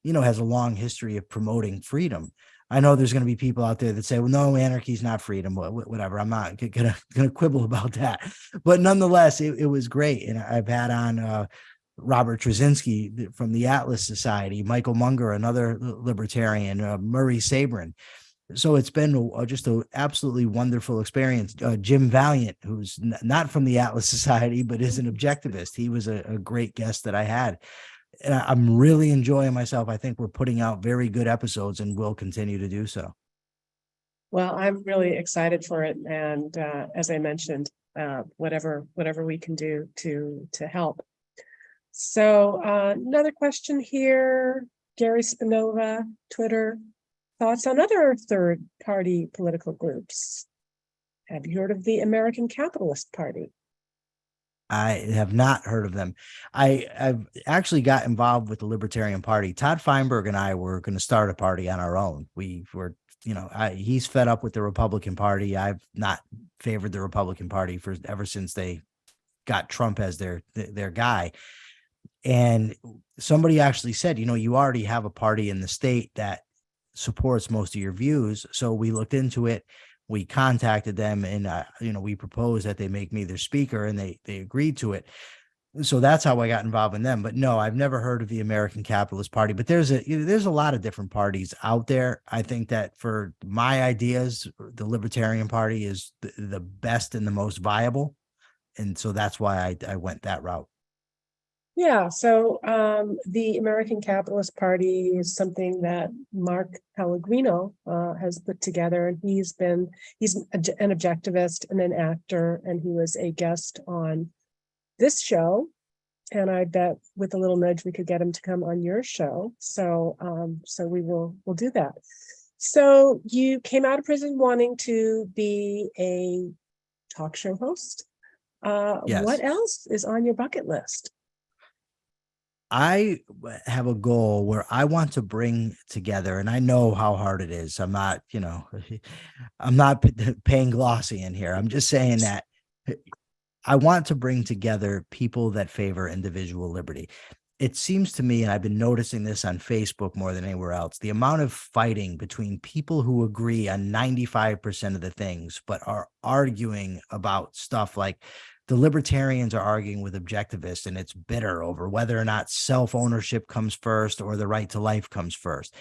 has a long history of promoting freedom. I know there's going to be people out there that say, well, no, anarchy is not freedom, whatever. I'm not going to quibble about that. But nonetheless, it was great. And I've had on Robert Trzynski from the Atlas Society, Michael Munger, another libertarian, Murray Sabrin. So it's been just an absolutely wonderful experience. Jim Valiant, who's not from the Atlas Society, but is an objectivist. He was a great guest that I had. And I'm really enjoying myself. I think we're putting out very good episodes and will continue to do so. Well, I'm really excited for it. And as I mentioned, whatever we can do to help. So another question here, Gary Spinova, Twitter, thoughts on other third-party political groups? Have you heard of the American Capitalist Party? I have not heard of them. I've actually got involved with the Libertarian Party. Todd Feinberg and I were going to start a party on our own. We were, he's fed up with the Republican Party. I've not favored the Republican Party for ever since they got Trump as their guy. And somebody actually said, you already have a party in the state that supports most of your views. So we looked into it. We contacted them, and we proposed that they make me their speaker, and they agreed to it. So that's how I got involved in them. But no, I've never heard of the American Capitalist Party. But there's a lot of different parties out there. I think that for my ideas, the Libertarian Party is the best and the most viable, and so that's why I went that route. Yeah, so the American Capitalist Party is something that Mark Pellegrino has put together, and he's an objectivist and an actor, and he was a guest on this show. And I bet with a little nudge we could get him to come on your show. So we'll do that. So you came out of prison wanting to be a talk show host. Yes. What else is on your bucket list? I have a goal where I want to bring together, and I know how hard it is. I'm not, I'm not paying glossy in here. I'm just saying that I want to bring together people that favor individual liberty. It seems to me, and I've been noticing this on Facebook more than anywhere else, the amount of fighting between people who agree on 95% of the things, but are arguing about stuff like the libertarians are arguing with objectivists, and it's bitter over whether or not self-ownership comes first or the right to life comes first.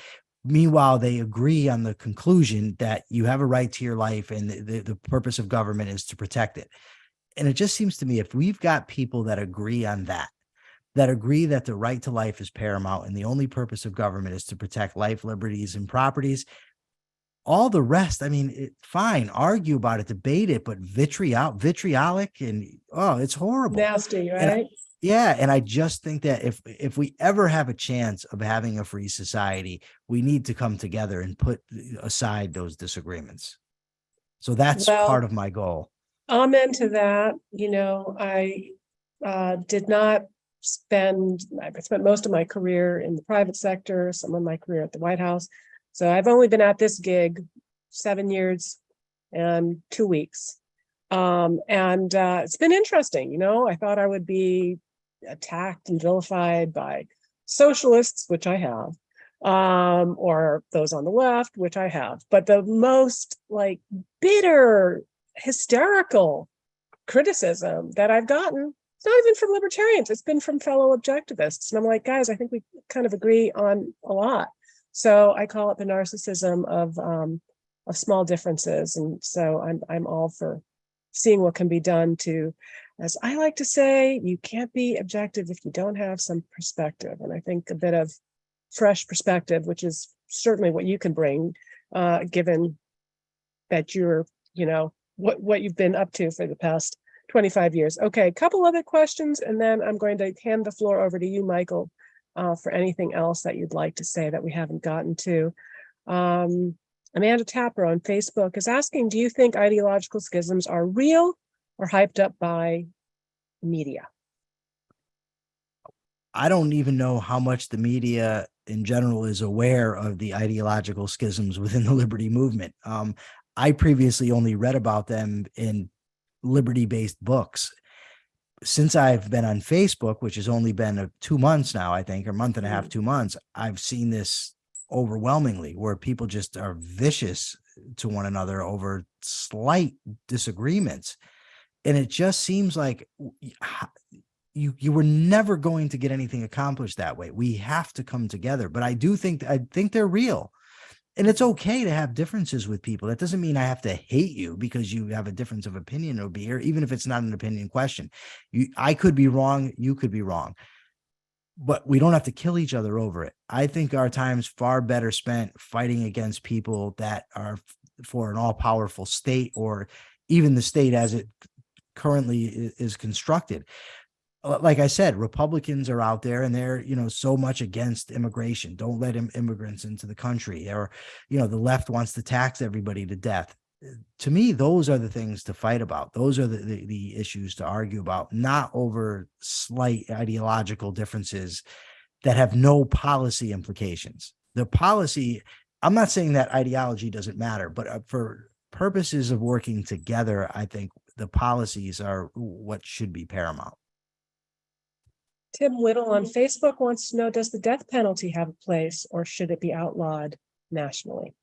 Meanwhile, they agree on the conclusion that you have a right to your life, and the purpose of government is to protect it. And it just seems to me, if we've got people that agree on that agree that the right to life is paramount and the only purpose of government is to protect life, liberties, and properties, all the rest, I mean, fine, argue about it, debate it, but vitriolic, and it's horrible. Nasty, right? And I just think that if we ever have a chance of having a free society, we need to come together and put aside those disagreements. So that's part of my goal. Amen to that. I did not I spent most of my career in the private sector, some of my career at the White House. So I've only been at this gig 7 years and 2 weeks. It's been interesting. I thought I would be attacked and vilified by socialists, which I have, or those on the left, which I have. But the most bitter, hysterical criticism that I've gotten, it's not even from libertarians, it's been from fellow objectivists. And I'm like, guys, I think we kind of agree on a lot. So I call it the narcissism of small differences. And so I'm all for seeing what can be done to, as I like to say, you can't be objective if you don't have some perspective. And I think a bit of fresh perspective, which is certainly what you can bring, given that you're, what you've been up to for the past 25 years. Okay, a couple other questions, and then I'm going to hand the floor over to you, Michael, for anything else that you'd like to say that we haven't gotten to. Amanda Tapper on Facebook is asking, do you think ideological schisms are real or hyped up by media? I don't even know how much the media in general is aware of the ideological schisms within the liberty movement. I previously only read about them in liberty-based books. Since I've been on Facebook, which has only been 2 months now, I think, or month and a half, 2 months, I've seen this overwhelmingly, where people just are vicious to one another over slight disagreements. And it just seems like you were never going to get anything accomplished that way. We have to come together. But I think they're real. And it's okay to have differences with people. That doesn't mean I have to hate you because you have a difference of opinion over here, even if it's not an opinion question. I could be wrong. You could be wrong. But we don't have to kill each other over it. I think our time's far better spent fighting against people that are for an all-powerful state, or even the state as it currently is constructed. Like I said, Republicans are out there and they're, so much against immigration. Don't let immigrants into the country. Or, the left wants to tax everybody to death. to me, those are the things to fight about. Those are the issues to argue about, not over slight ideological differences that have no policy implications. The policy, I'm not saying that ideology doesn't matter, but for purposes of working together, I think the policies are what should be paramount. Tim Whittle on Facebook wants to know, does the death penalty have a place or should it be outlawed nationally?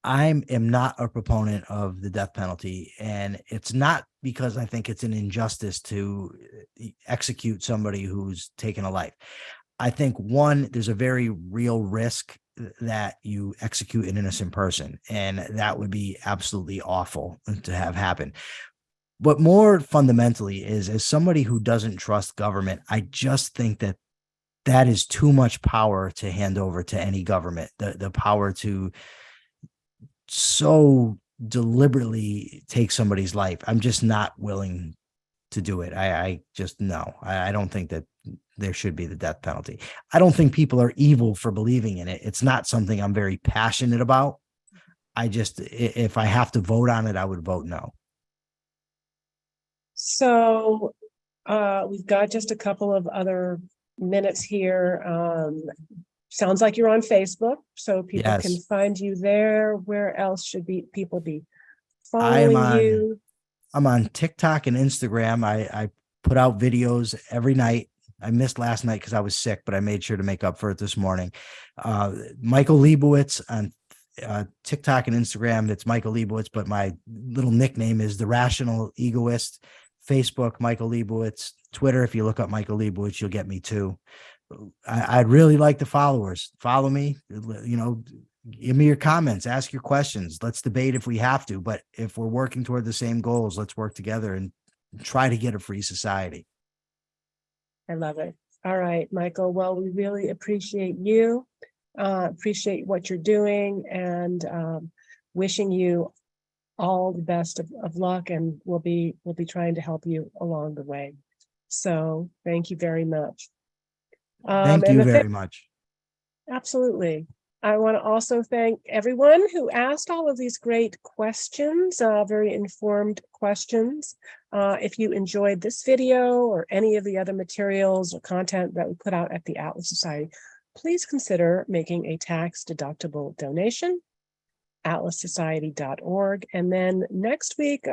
I am not a proponent of the death penalty, and it's not because I think it's an injustice to execute somebody who's taken a life. I think, one, there's a very real risk that you execute an innocent person, and that would be absolutely awful to have happen. But more fundamentally is, as somebody who doesn't trust government, I just think that that is too much power to hand over to any government, the power to so deliberately take somebody's life. I'm just not willing to do it. I just, no, I don't think that there should be the death penalty. I don't think people are evil for believing in it. It's not something I'm very passionate about. I just, if I have to vote on it, I would vote no. So we've got just a couple of other minutes here. Sounds like you're on Facebook, so people Yes. can find you there. Where else should people be I am following you? I'm on TikTok and Instagram. I put out videos every night. I missed last night because I was sick, but I made sure to make up for it this morning. Michael Liebowitz on TikTok and Instagram. It's Michael Liebowitz, but my little nickname is The Rational Egoist. Facebook, Michael Liebowitz. Twitter, if you look up Michael Liebowitz, you'll get me too. I'd really like the followers. Follow me, give me your comments, ask your questions. Let's debate if we have to, but if we're working toward the same goals, let's work together and try to get a free society. I love it. All right, Michael. Well, we really appreciate you, appreciate what you're doing, and wishing you all the best of luck, and we'll be trying to help you along the way. So thank you very much. Thank you very much. Absolutely. I want to also thank everyone who asked all of these great questions, very informed questions. If you enjoyed this video or any of the other materials or content that we put out at the Atlas Society, please consider making a tax-deductible donation, atlassociety.org. And then next week,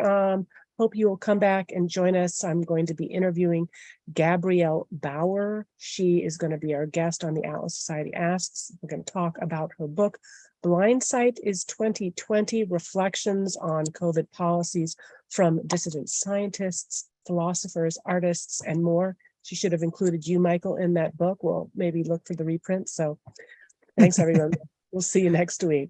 hope you will come back and join us. I'm going to be interviewing Gabrielle Bauer. She is going to be our guest on the Atlas Society Asks. We're going to talk about her book, Blindsight is 2020, Reflections on COVID Policies from Dissident Scientists, Philosophers, Artists, and More. She should have included you, Michael, in that book. We'll maybe look for the reprint. So thanks, everyone. We'll see you next week.